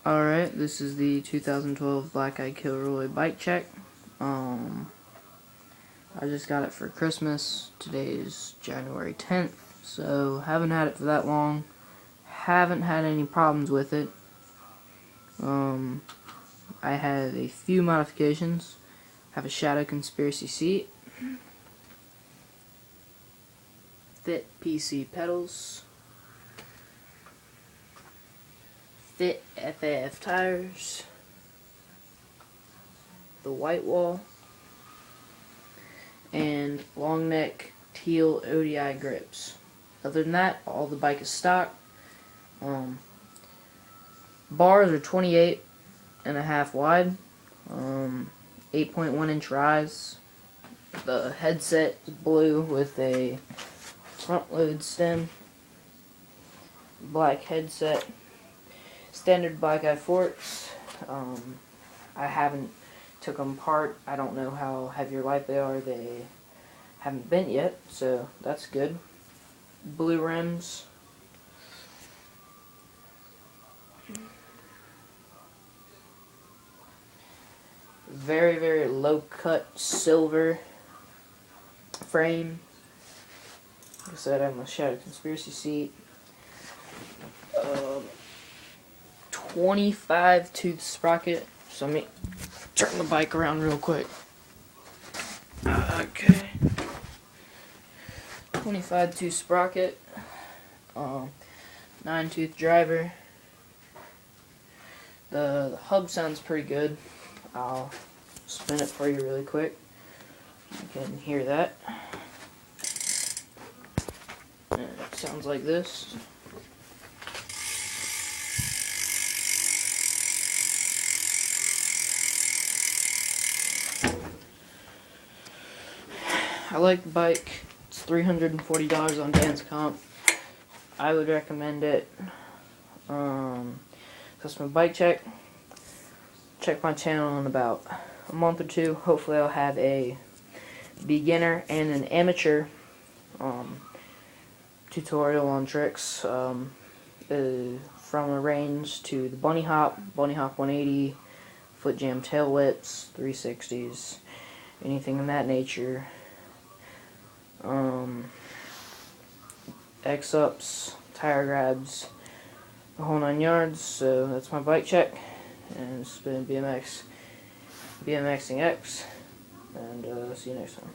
Alright, this is the 2012 Black Eye Killroy bike check. I just got it for Christmas. Today is January 10th, so haven't had it for that long. Haven't had any problems with it. I have a few modifications. Have a shadow conspiracy seat. Fit PC pedals. Fit FAF tires, the white wall, and long neck teal ODI grips. Other than that, all the bike is stock. Bars are 28.5 wide, 8.1 inch rise. The headset is blue with a front load stem, black headset. Standard Black Eye forks. I haven't took them apart. I don't know how heavy or light they are. They haven't bent yet, so that's good. Blue rims. Very, very low cut silver frame. Like I said, I have my shadow conspiracy seat. 25 tooth sprocket. So let me turn the bike around real quick. Okay. 25 tooth sprocket. 9 tooth driver. The hub sounds pretty good. I'll spin it for you really quick. You can hear that. And it sounds like this. I like the bike. It's $340 on Dan's Comp. I would recommend it. Customer bike check. Check my channel in about a month or two. Hopefully I'll have a beginner and an amateur tutorial on tricks. From a range to the bunny hop 180, foot jam tail whips, 360s, anything in that nature. X-ups, tire grabs, the whole 9 yards. So that's my bike check, and it's been BMXing X, and see you next time.